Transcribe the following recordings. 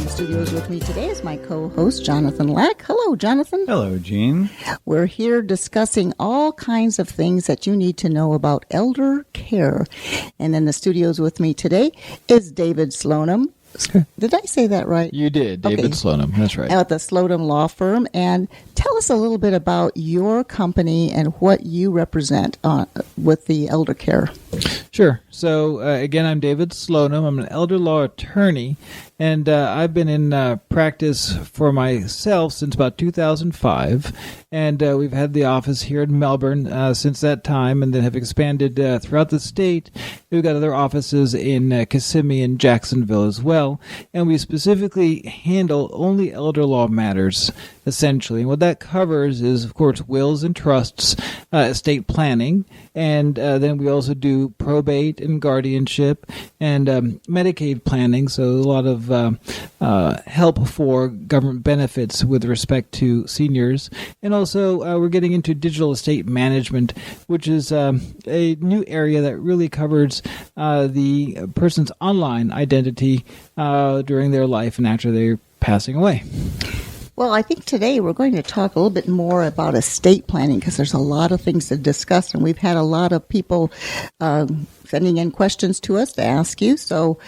Studios with me today is my co-host, Jonathan Lack. Hello, Jonathan. Hello, Jean. We're here discussing all kinds of things that you need to know about elder care. And in the studios with me today is David Slonim. Did I say that right? You did, David Slonim. That's right. At the Slonim Law Firm. And tell us a little bit about your company and what you represent with the elder care. Sure. So, again, I'm David Slonim. I'm an elder law attorney, and I've been in practice for myself since about 2005, and we've had the office here in Melbourne since that time, and then have expanded throughout the state. We've got other offices in Kissimmee and Jacksonville as well, and we specifically handle only elder law matters, essentially. And what that covers is, of course, wills and trusts, estate planning, and then we also do probate and guardianship and Medicaid planning, so a lot of help for government benefits with respect to seniors. And also we're getting into digital estate management, which is a new area that really covers the person's online identity during their life and after they're passing away. Well, I think today we're going to talk a little bit more about estate planning because there's a lot of things to discuss, and we've had a lot of people sending in questions to us to ask you. So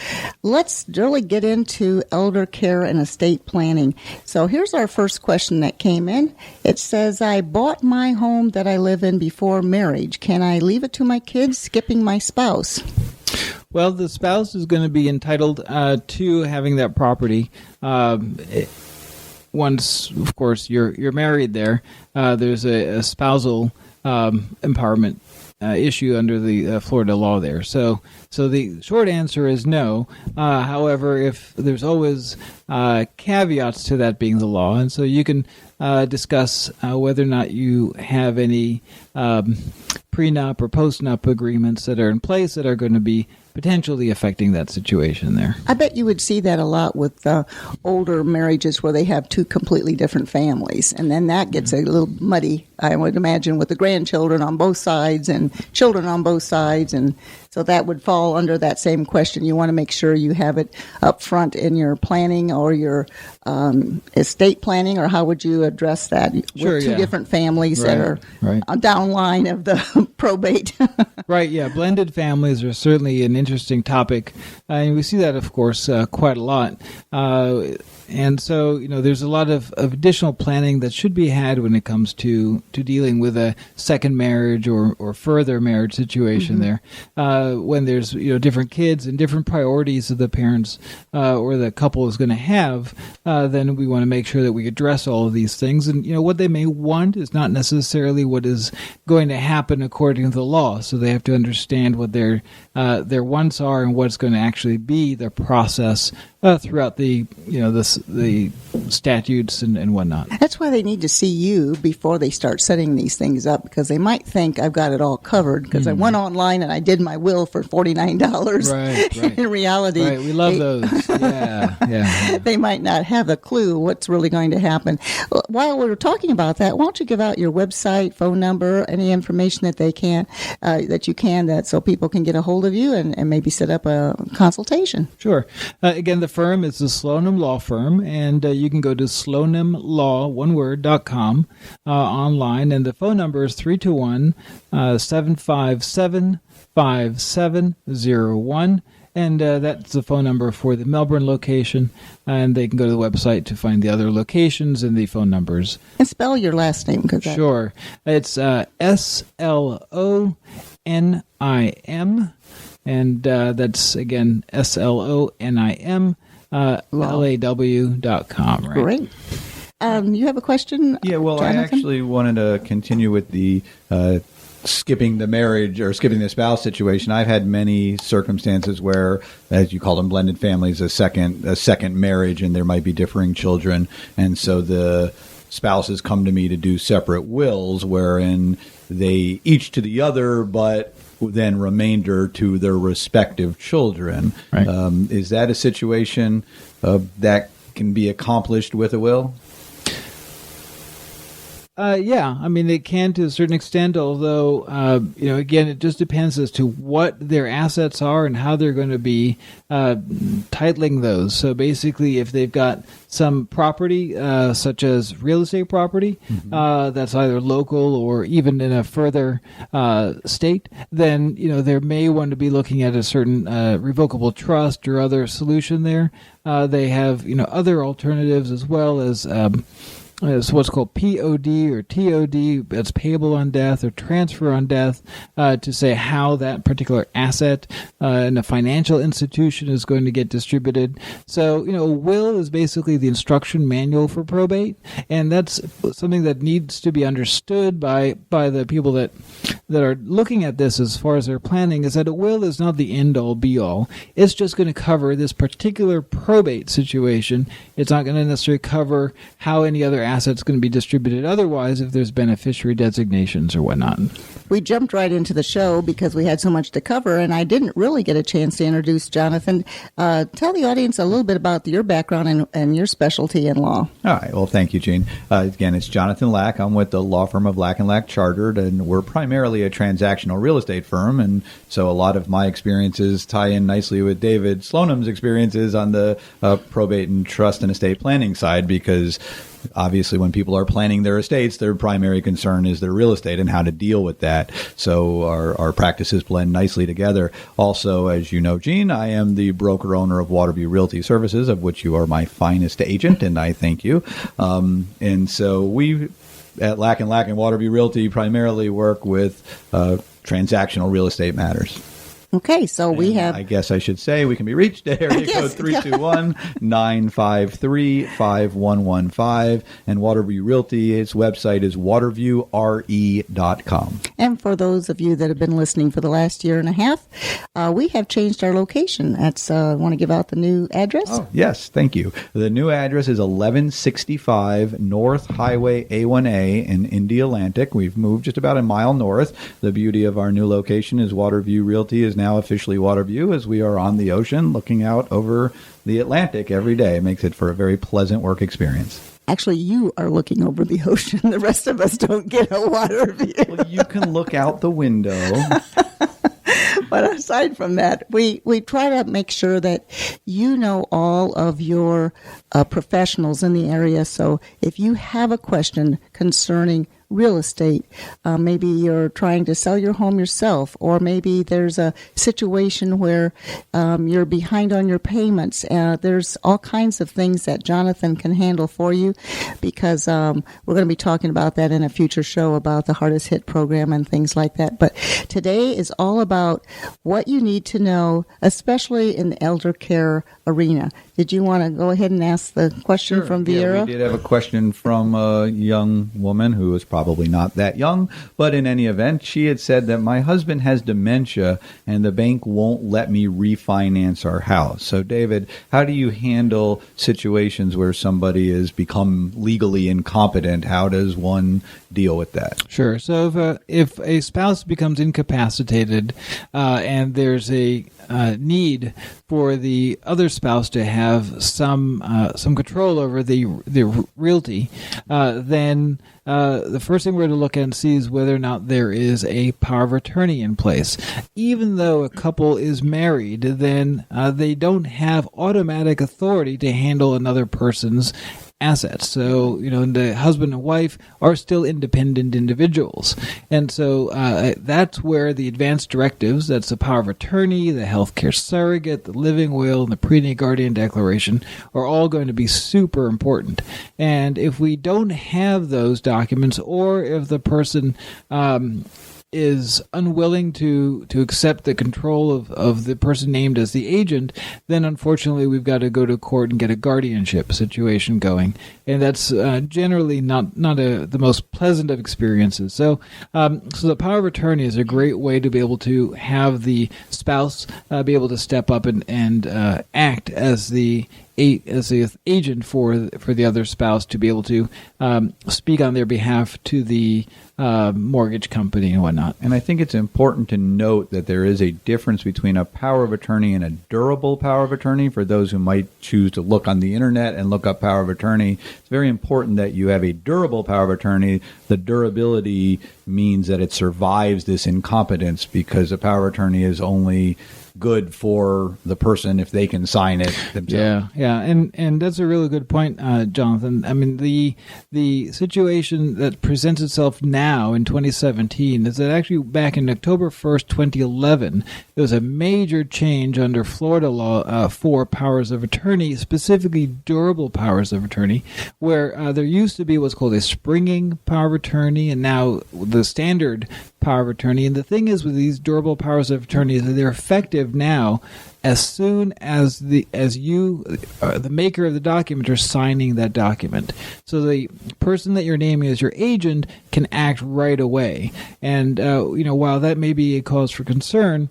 let's really get into elder care and estate planning. So here's our first question that came in. It says, I bought my home that I live in before marriage. Can I leave it to my kids, skipping my spouse? Well, the spouse is going to be entitled to having that property. Once, of course, you're married there's a spousal empowerment issue under the Florida law there. So the short answer is no. However, if there's always caveats to that being the law, and so you can discuss whether or not you have any prenup or postnup agreements that are in place that are going to be potentially affecting that situation there. I bet you would see that a lot with older marriages where they have two completely different families, and then that gets a little muddy, I would imagine, with the grandchildren on both sides and children on both sides, and so that would fall under that same question. You want to make sure you have it up front in your planning or your estate planning, or how would you address that? Sure, with two different families that are downline of the probate. Right, yeah. Blended families are certainly an interesting topic, and we see that, of course, quite a lot. And so, there's a lot of additional planning that should be had when it comes to dealing with a second marriage or further marriage situation there. When there's, different kids and different priorities of the parents or the couple is going to have, then we want to make sure that we address all of these things. And, what they may want is not necessarily what is going to happen according to the law. So they have to understand what their wants are and what's going to actually be their process throughout the statutes and whatnot. That's why they need to see you before they start setting these things up, because they might think I've got it all covered because I went online and I did my will for $49. Right. In reality, right. We love those. Yeah. They might not have a clue what's really going to happen. While we're talking about that, why don't you give out your website, phone number, any information that they can, so people can get a hold of you and maybe set up a consultation. Sure. Again, the firm is the Slonim Law Firm, and you can go to slonimlaw.com online, and the phone number is 321-757-5701, and that's the phone number for the Melbourne location, and they can go to the website to find the other locations and the phone numbers. And spell your last name. Sure. It's SLONIM, and that's, again, SLONIM, LAW.com, right? Great. You have a question? Yeah, well, Jonathan? I actually wanted to continue with the skipping the marriage or skipping the spouse situation. I've had many circumstances where, as you call them, blended families, a second marriage, and there might be differing children, and so the spouses come to me to do separate wills, wherein they each to the other, but then remainder to their respective children. Right. Is that a situation that can be accomplished with a will? Yeah, I mean, they can to a certain extent, although, again, it just depends as to what their assets are and how they're going to be titling those. So basically, if they've got some property, such as real estate property, that's either local or even in a further state, then, they may want to be looking at a certain revocable trust or other solution there. They have, other alternatives as well as it's what's called POD or TOD, that's payable on death or transfer on death, to say how that particular asset in a financial institution is going to get distributed. So, a will is basically the instruction manual for probate, and that's something that needs to be understood by the people that are looking at this as far as their planning, is that a will is not the end-all, be-all. It's just going to cover this particular probate situation. It's not going to necessarily cover how any other asset's going to be distributed otherwise if there's beneficiary designations or whatnot. We jumped right into the show because we had so much to cover, and I didn't really get a chance to introduce Jonathan. Tell the audience a little bit about your background and your specialty in law. All right. Well, thank you, Jean. Again, it's Jonathan Lack. I'm with the law firm of Lack & Lack Chartered, and we're primarily a transactional real estate firm, and so a lot of my experiences tie in nicely with David Sloanham's experiences on the probate and trust and estate planning side, because obviously when people are planning their estates, their primary concern is their real estate and how to deal with that. So our practices blend nicely together. Also, as you know, Jean, I am the broker owner of Waterview Realty Services, of which you are my finest agent, and I thank you. And so we at Lack & Lack and Waterview Realty primarily work with transactional real estate matters. Okay, so we have... I guess I should say we can be reached at area code 321-953-5115. And Waterview Realty, its website is waterviewre.com. And for those of you that have been listening for the last year and a half, we have changed our location. Want to give out the new address? Oh, yes, thank you. The new address is 1165 North Highway A1A in Indy Atlantic. We've moved just about a mile north. The beauty of our new location is Waterview Realty is now officially Waterview, as we are on the ocean looking out over the Atlantic every day. It makes it for a very pleasant work experience. Actually, you are looking over the ocean. The rest of us don't get a water view. Well, you can look out the window. But aside from that, we try to make sure that you know all of your professionals in the area. So if you have a question concerning real estate, maybe you're trying to sell your home yourself, or maybe there's a situation where you're behind on your payments. There's all kinds of things that Jonathan can handle for you, because we're going to be talking about that in a future show about the Hardest Hit program and things like that. But today is all about what you need to know, especially in the elder care arena. Did you want to go ahead and ask the question Sure. from Vieira? Yeah, we did have a question from a young woman who was probably not that young, but in any event, she had said that my husband has dementia and the bank won't let me refinance our house. So, David, how do you handle situations where somebody has become legally incompetent? How does one deal with that? Sure. So if a spouse becomes incapacitated and there's a need for the other spouse to have some control over the realty, then the first thing we're going to look at and see is whether or not there is a power of attorney in place. Even though a couple is married, then they don't have automatic authority to handle another person's assets. So, the husband and wife are still independent individuals. And so that's where the advanced directives, that's the power of attorney, the healthcare surrogate, the living will, and the prenatal guardian declaration, are all going to be super important. And if we don't have those documents, or if the person is unwilling to accept the control of the person named as the agent, then unfortunately we've got to go to court and get a guardianship situation going, and that's generally not the most pleasant of experiences. So the power of attorney is a great way to be able to have the spouse be able to step up and act as the agent for the other spouse to be able to speak on their behalf to the mortgage company and whatnot. And I think it's important to note that there is a difference between a power of attorney and a durable power of attorney. For those who might choose to look on the internet and look up power of attorney, it's very important that you have a durable power of attorney. The durability means that it survives this incompetence, because a power of attorney is only good for the person if they can sign it themselves. Yeah, and that's a really good point, Jonathan. I mean, the situation that presents itself now in 2017 is that actually back in October 1st, 2011, there was a major change under Florida law for powers of attorney, specifically durable powers of attorney, where there used to be what's called a springing power of attorney, and now the standard power of attorney. And the thing is with these durable powers of attorney is that they're effective now as soon as the maker of the document, are signing that document. So the person that you're naming as your agent can act right away. And while that may be a cause for concern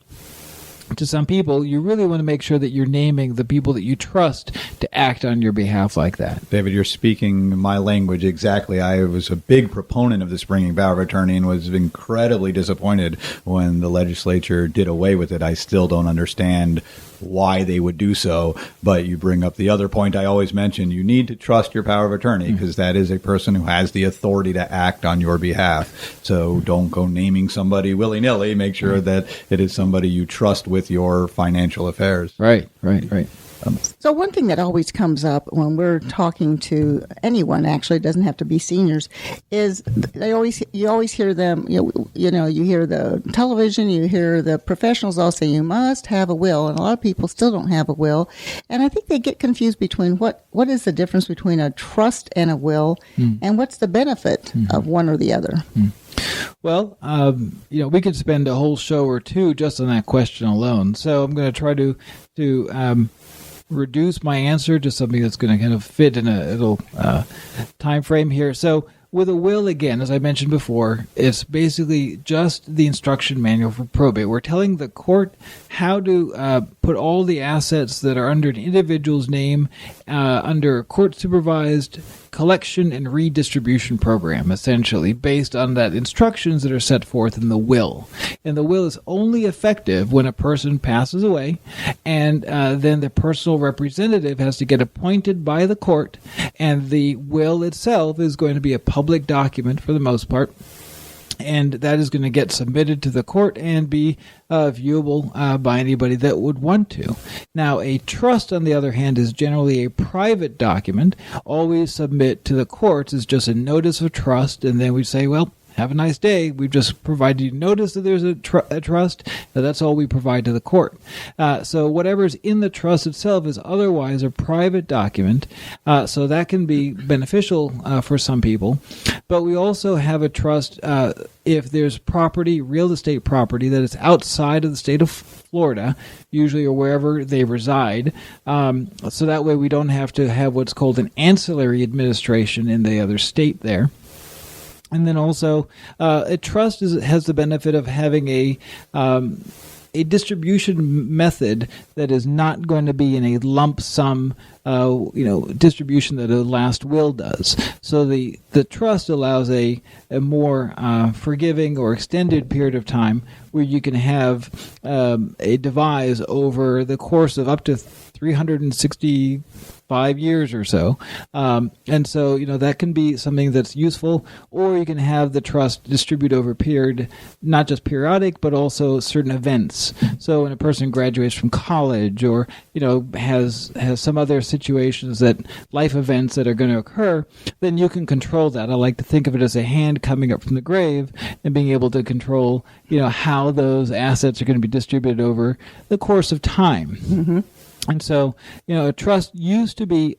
to some people, you really want to make sure that you're naming the people that you trust to act on your behalf like that. David, you're speaking my language exactly. I was a big proponent of the springing power of attorney and was incredibly disappointed when the legislature did away with it. I still don't understand why they would do so, but you bring up the other point I always mention. You need to trust your power of attorney, because that is a person who has the authority to act on your behalf. So don't go naming somebody willy-nilly. Make sure that it is somebody you trust with your financial affairs. Right. So one thing that always comes up when we're talking to anyone, actually, it doesn't have to be seniors, is you always hear them, you hear the television, you hear the professionals all say you must have a will, and a lot of people still don't have a will. And I think they get confused between what is the difference between a trust and a will, and what's the benefit of one or the other. Well, we could spend a whole show or two just on that question alone. So I'm going to try to reduce my answer to something that's going to kind of fit in a little time frame here. So with a will, again, as I mentioned before, it's basically just the instruction manual for probate. We're telling the court how to put all the assets that are under an individual's name under a court-supervised collection and redistribution program, essentially, based on that instructions that are set forth in the will. And the will is only effective when a person passes away, and then the personal representative has to get appointed by the court, and the will itself is going to be a public document for the most part. And that is going to get submitted to the court and be viewable by anybody that would want to. Now, a trust, on the other hand, is generally a private document. All we submit to the courts is just a notice of trust, and then we say, well, have a nice day. We've just provided you notice that there's a trust. That's all we provide to the court. So whatever's in the trust itself is otherwise a private document. So that can be beneficial for some people. But we also have a trust if there's property, real estate property, that is outside of the state of Florida, usually, or wherever they reside. So that way we don't have to have what's called an ancillary administration in the other state there. And then also, a trust has the benefit of having a distribution method that is not going to be in a lump sum, distribution that a last will does. So the trust allows a more forgiving or extended period of time where you can have a devise over the course of up to 365 years or so. And so, that can be something that's useful, or you can have the trust distribute over a period, not just periodic, but also certain events. So when a person graduates from college or, has some other situations, that life events that are going to occur, then you can control that. I like to think of it as a hand coming up from the grave and being able to control, how those assets are going to be distributed over the course of time. Mm-hmm. And so, a trust used to be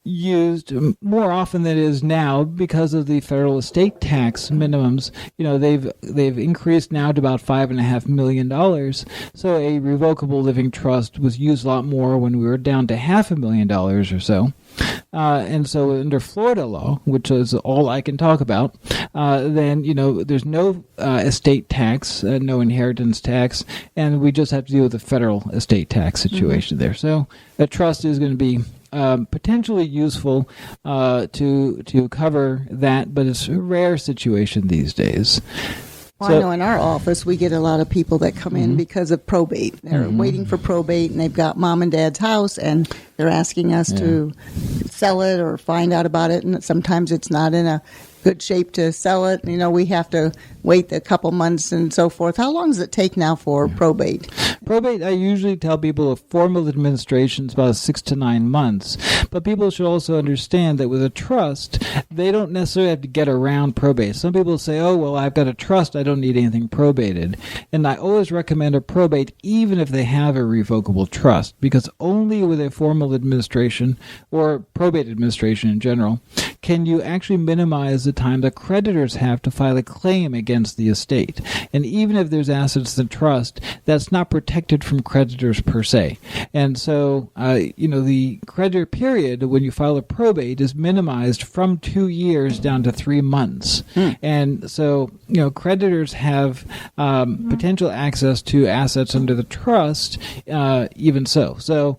used more often than it is now because of the federal estate tax minimums. They've increased now to about $5.5 million. So a revocable living trust was used a lot more when we were down to $500,000 or so. And so under Florida law, which is all I can talk about, then, there's no estate tax, no inheritance tax, and we just have to deal with the federal estate tax situation there. So a trust is going to be potentially useful to cover that, but it's a rare situation these days. Well, I know in our office we get a lot of people that come in because of probate. They're waiting for probate, and they've got mom and dad's house, and they're asking us to sell it or find out about it. And sometimes it's not in a good shape to sell it. We have to wait a couple months and so forth. How long does it take now for probate? Probate, I usually tell people a formal administration is about 6 to 9 months. But people should also understand that with a trust, they don't necessarily have to get around probate. Some people say, oh, well, I've got a trust, I don't need anything probated. And I always recommend a probate even if they have a revocable trust, because only with a formal administration, or probate administration in general, can you actually minimize the time the creditors have to file a claim against the estate. And even if there's assets in trust, that's not protected from creditors per se. And so, the creditor period when you file a probate is minimized from 2 years down to 3 months. And so, creditors have potential access to assets under the trust, even so. So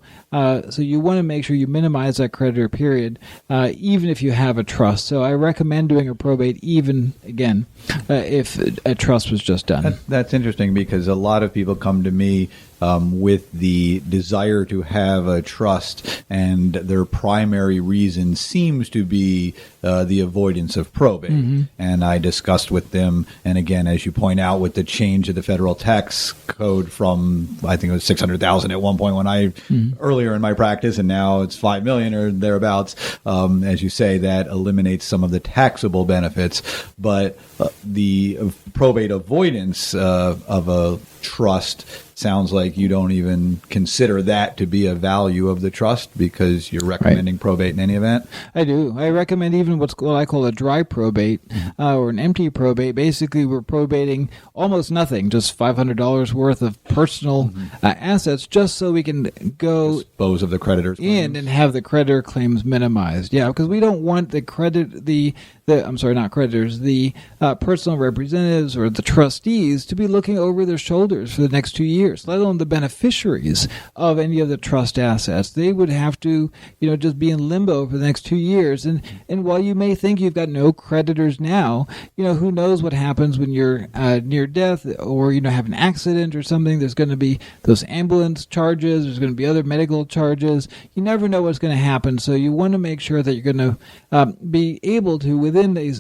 you want to make sure you minimize that creditor period, even if you have a trust. So I recommend doing a probate even, again, if a trust was just done. That's interesting, because a lot of people come to me with the desire to have a trust, and their primary reason seems to be the avoidance of probate. And I discussed with them, and again, as you point out, with the change of the federal tax code from, I think it was 600,000 at one point when I earlier in my practice, and now it's 5 million or thereabouts. As you say, that eliminates some of the taxable benefits, but the probate avoidance of a trust sounds like you don't even consider that to be a value of the trust, because you're recommending probate in any event. I do. I recommend even what I call a dry probate or an empty probate. Basically, we're probating almost nothing, just $500 worth of personal assets, just so we can go dispose of the creditors in and have the creditor claims minimized. Yeah, because we don't want the personal representatives or the trustees to be looking over their shoulders for the next 2 years, let alone the beneficiaries of any of the trust assets. They would have to, just be in limbo for the next 2 years. And while you may think you've got no creditors now, who knows what happens when you're near death or, have an accident or something. There's going to be those ambulance charges. There's going to be other medical charges. You never know what's going to happen. So you want to make sure that you're going to be able to, within a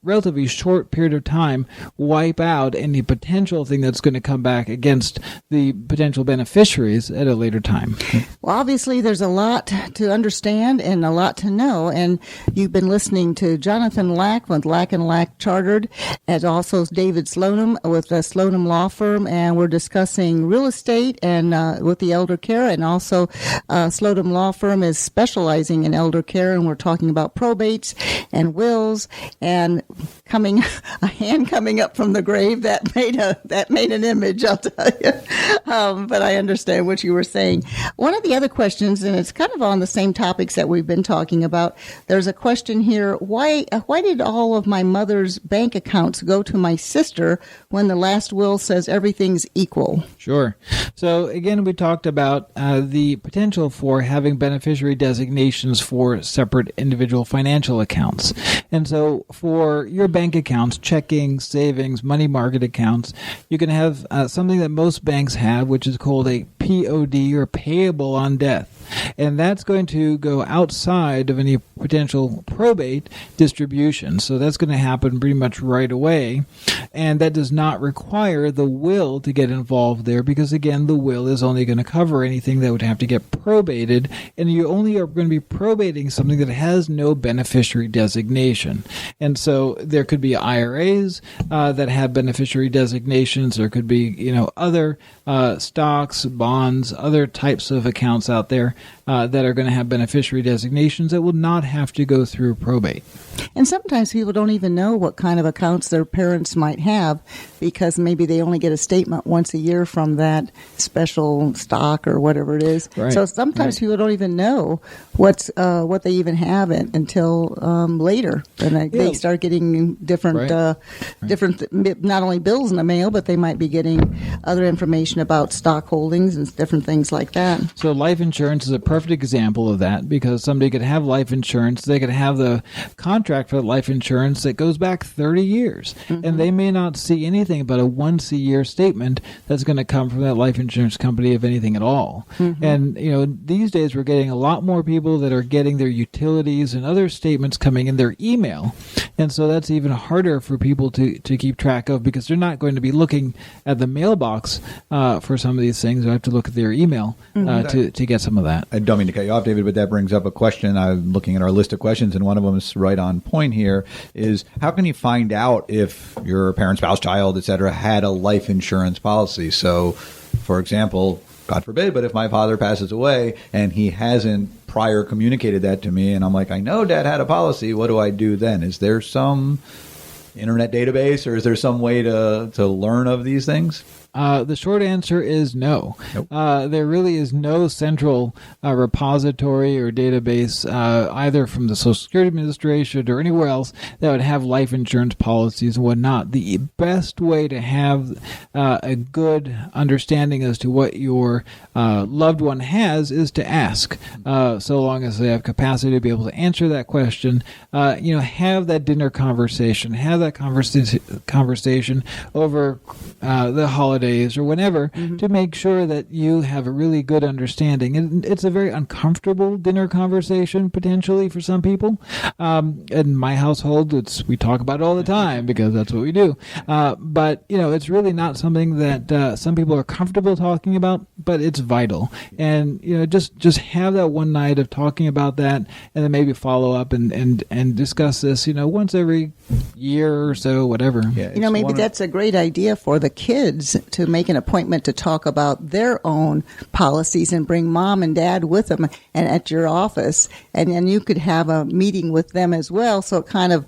relatively short period of time, wipe out any potential thing that's going to come back against the potential beneficiaries at a later time. Well, obviously, there's a lot to understand and a lot to know, and you've been listening to Jonathan Lack with Lack & Lack Chartered, as also David Slonim with the Slonim Law Firm, and we're discussing real estate and with the elder care, and also Slonim Law Firm is specializing in elder care, and we're talking about probates and wills, and a hand coming up from the grave that made an image, I'll tell you. But I understand what you were saying. One of the other questions, and it's kind of on the same topics that we've been talking about, there's a question here, why did all of my mother's bank accounts go to my sister when the last will says everything's equal? Sure. So again, we talked about the potential for having beneficiary designations for separate individual financial accounts. And so for your bank accounts, checking, savings, money market accounts, you can have something that most banks have, which is called a POD, or payable on death. And that's going to go outside of any potential probate distribution. So that's going to happen pretty much right away. And that does not require the will to get involved there, because, again, the will is only going to cover anything that would have to get probated. And you only are going to be probating something that has no beneficiary designation. And so there could be IRAs that have beneficiary designations. There could be, other stocks, bonds, other types of accounts out there that are going to have beneficiary designations that will not have to go through probate. And sometimes people don't even know what kind of accounts their parents might have because maybe they only get a statement once a year from that special stock or whatever it is. Right. So sometimes people don't even know what they even have until later, and they start getting different, not only bills in the mail, but they might be getting other information about stock holdings and different things like that. So life insurance is a perfect example of that because somebody could have life insurance, they could have the contract for life insurance that goes back 30 years, and they may not see anything but a once-a-year statement that's going to come from that life insurance company, if anything at all. And these days we're getting a lot more people that are getting their utilities and other statements coming in their email, and so that's even harder for people to keep track of because they're not going to be looking at the mailbox for some of these things. They have to look at their email to get some of that. I don't mean to cut you off, David, but that brings up a question. I'm looking at our list of questions, and one of them is right on point here, is how can you find out if your parent, spouse, child, et cetera, had a life insurance policy? So, for example, God forbid, but if my father passes away and he hasn't prior communicated that to me, and I'm like, I know Dad had a policy, what do I do then? Is there some internet database, or is there some way to learn of these things? The short answer is no. Nope. There really is no central repository or database either from the Social Security Administration or anywhere else that would have life insurance policies and whatnot. The best way to have a good understanding as to what your loved one has is to ask. So long as they have capacity to be able to answer that question, have that dinner conversation, have that conversation over the holidays or whenever to make sure that you have a really good understanding. And it's a very uncomfortable dinner conversation potentially for some people. In my household, we talk about it all the time because that's what we do. But it's really not something that some people are comfortable talking about, but it's vital. And just have that one night of talking about that, and then maybe follow up and discuss this. Once every year or so, whatever. Yeah, maybe that's a great idea for the kids to make an appointment to talk about their own policies and bring mom and dad with them and at your office, and then you could have a meeting with them as well. So it kind of,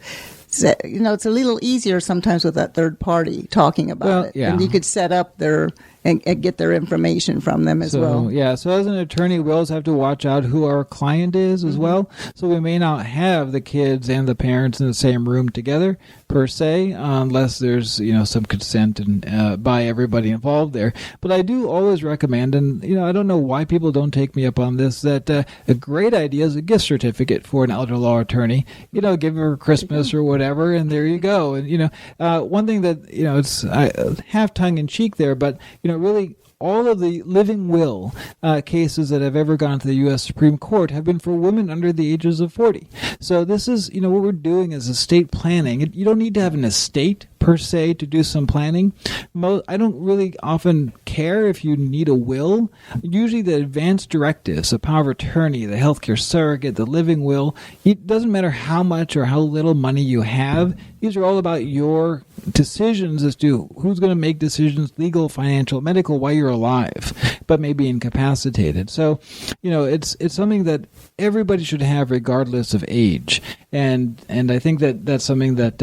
it's a little easier sometimes with that third party talking about it, and you could set up their and get their information from them as well. Yeah, so as an attorney, we always have to watch out who our client is as well. So we may not have the kids and the parents in the same room together, per se, unless there's, some consent and by everybody involved there. But I do always recommend, and, I don't know why people don't take me up on this, that a great idea is a gift certificate for an elder law attorney. Give her Christmas or whatever, and there you go. And, one thing that, it's half tongue-in-cheek there, but, really all of the living will cases that have ever gone to the U.S. Supreme Court have been for women under the ages of 40. So this is, what we're doing is estate planning. You don't need to have an estate per se to do some planning. I don't really often care if you need a will. Usually the advance directives, the power of attorney, the healthcare surrogate, the living will, it doesn't matter how much or how little money you have. These are all about your decisions as to who's going to make decisions, legal, financial, medical, while you're alive, but maybe incapacitated. So, it's something that everybody should have regardless of age. And I think that that's something that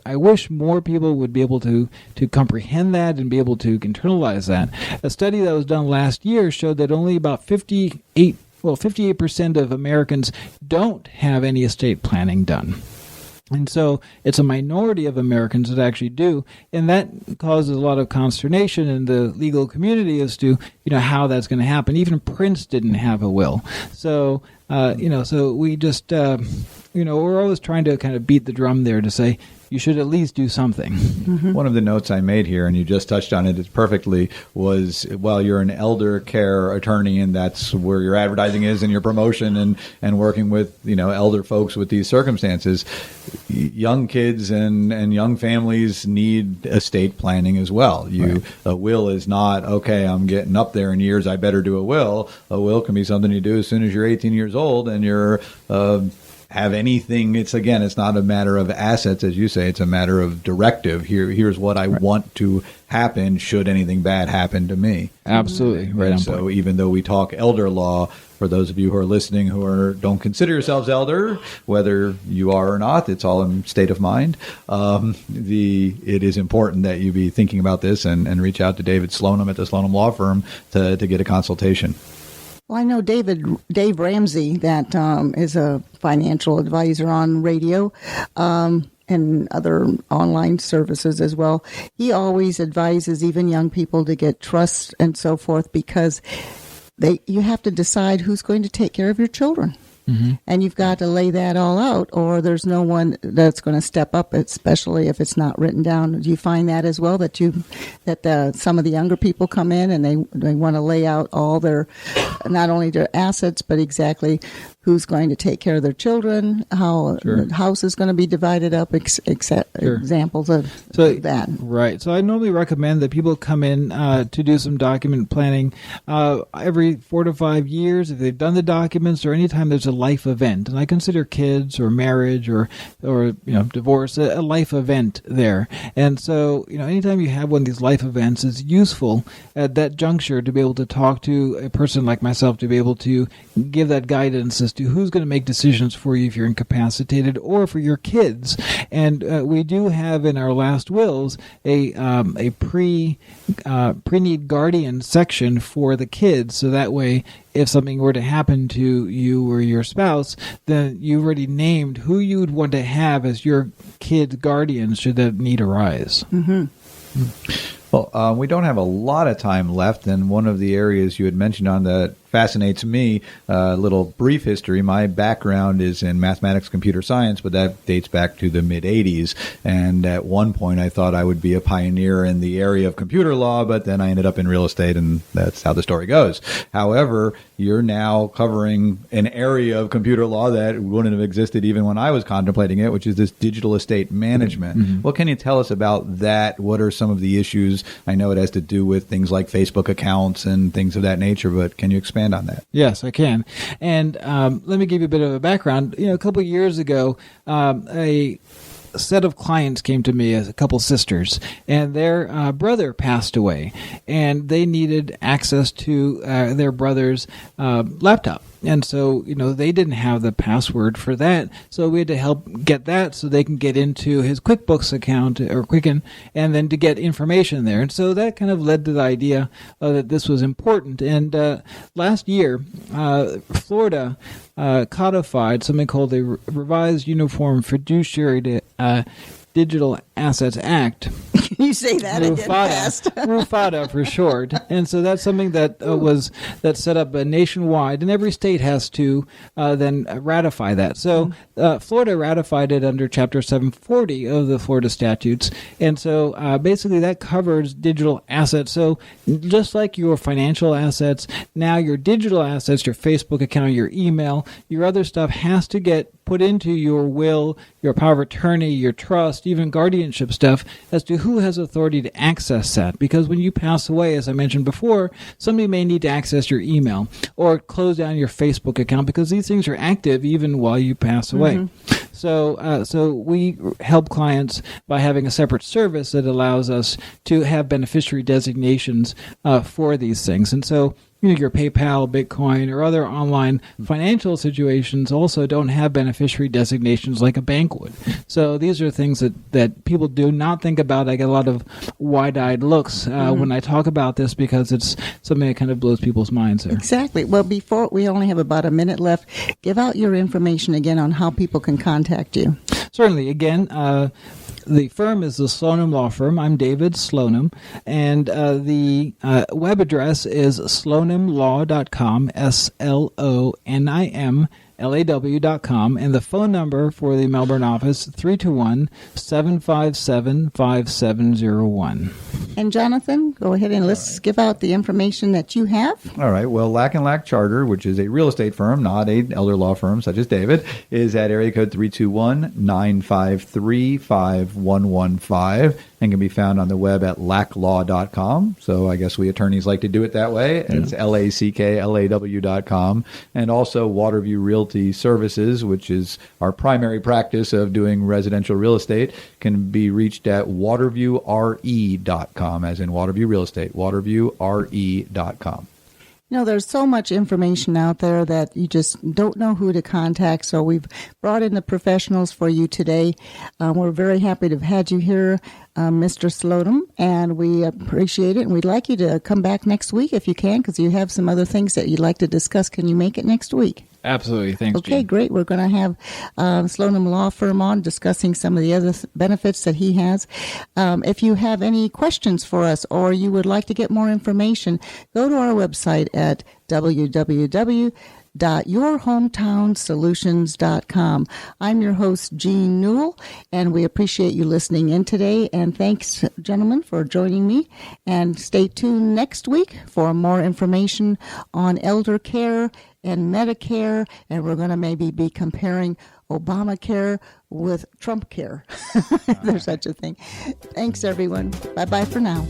I wish more people would be able to comprehend that and be able to internalize that. A study that was done last year showed that only about 58% of Americans don't have any estate planning done. And so it's a minority of Americans that actually do, and that causes a lot of consternation in the legal community as to, how that's going to happen. Even Prince didn't have a will. So, so we just, we're always trying to kind of beat the drum there to say, you should at least do something. One of the notes I made here, and you just touched on it perfectly, was while you're an elder care attorney, and that's where your advertising is and your promotion and working with elder folks with these circumstances, young kids and young families need estate planning as well. A will is not, okay, I'm getting up there in years, I better do a will. A will can be something you do as soon as you're 18 years old and you're have anything. It's not a matter of assets, as you say. It's a matter of directive. Here's what I want to happen should anything bad happen to me. Absolutely. Right. And so even though we talk elder law, for those of you who are listening who don't consider yourselves elder, whether you are or not, it's all in state of mind. It is important that you be thinking about this and reach out to David Slonim at the Slonim Law Firm to get a consultation. Well, I know Dave Ramsey, that is a financial advisor on radio and other online services as well. He always advises even young people to get trust and so forth, because you have to decide who's going to take care of your children. Mm-hmm. And you've got to lay that all out, or there's no one that's going to step up, especially if it's not written down. Do you find that as well, that some of the younger people come in and they want to lay out all their, not only their assets, but exactly who's going to take care of their children, how the house is going to be divided up, examples of that. Right. So I normally recommend that people come in to do some document planning every 4 to 5 years if they've done the documents, or anytime there's a life event. And I consider kids or marriage or divorce a life event there. And so, anytime you have one of these life events, it's useful at that juncture to be able to talk to a person like myself, to be able to give that guidance as to who's going to make decisions for you if you're incapacitated, or for your kids. And we do have in our last wills a pre-need guardian section for the kids, so that way if something were to happen to you or your spouse, then you've already named who you would want to have as your kid's guardian should that need arise. Mm-hmm. Well, we don't have a lot of time left, and one of the areas you had mentioned on that fascinates me, a little brief history. My background is in mathematics, computer science, but that dates back to the mid-'80s. And at one point, I thought I would be a pioneer in the area of computer law, but then I ended up in real estate, and that's how the story goes. However, you're now covering an area of computer law that wouldn't have existed even when I was contemplating it, which is this digital estate management. Mm-hmm. What can you tell us about that? What are some of the issues? I know it has to do with things like Facebook accounts and things of that nature, but can you expand on that? Yes, I can. And let me give you a bit of a background. A couple of years ago, a set of clients came to me, as a couple sisters, and their brother passed away, and they needed access to their brother's laptop. And so, they didn't have the password for that, so we had to help get that so they can get into his QuickBooks account or Quicken, and then to get information there. And so that kind of led to the idea that this was important. And last year, Florida codified something called the Revised Uniform Fiduciary Digital Assets Act. You say that again fast. RUFADA for short. And so that's something that that's set up nationwide, and every state has to then ratify that. So Florida ratified it under Chapter 740 of the Florida statutes. And so basically that covers digital assets. So just like your financial assets, now your digital assets, your Facebook account, your email, your other stuff has to get put into your will, your power of attorney, your trust, even guardianship stuff, as to who has authority to access that. Because when you pass away, as I mentioned before, somebody may need to access your email or close down your Facebook account, because these things are active even while you pass away. Mm-hmm. So we help clients by having a separate service that allows us to have beneficiary designations for these things. And so your PayPal, Bitcoin, or other online financial situations also don't have beneficiary designations like a bank would. So these are things that people do not think about. I get a lot of wide-eyed looks when I talk about this, because it's something that kind of blows people's minds there. Exactly. Well, before we only have about a minute left, give out your information again on how people can contact you. Certainly. Again, the firm is the Slonim Law Firm. I'm David Slonim, and the web address is slonimlaw.com, SLONIMLAW.com, and the phone number for the Melbourne office, 321-757-5701. And Jonathan, go ahead and let's give out the information that you have. All right. Well, Lack & Lack Charter, which is a real estate firm, not an elder law firm such as David, is at area code 321-953-5115. and can be found on the web at lacklaw.com. So I guess we attorneys like to do it that way. It's LACKLAW.com. And also Waterview Realty Services, which is our primary practice of doing residential real estate, can be reached at waterviewre.com, as in Waterview Real Estate, waterviewre.com. There's so much information out there that you just don't know who to contact. So we've brought in the professionals for you today. We're very happy to have had you here, Mr. Slodum, and we appreciate it. And we'd like you to come back next week if you can, because you have some other things that you'd like to discuss. Can you make it next week? Absolutely. Thanks, Okay, Jean. great. We're going to have Slodum Law Firm on discussing some of the other benefits that he has. If you have any questions for us or you would like to get more information, go to our website at www.yourhometownsolutions.com. I'm your host, Jean Newell, and we appreciate you listening in today. And thanks, gentlemen, for joining me. And stay tuned next week for more information on elder care and Medicare, and we're going to maybe be comparing Obamacare with Trump care. If there's such a thing. Thanks, everyone. Bye-bye for now.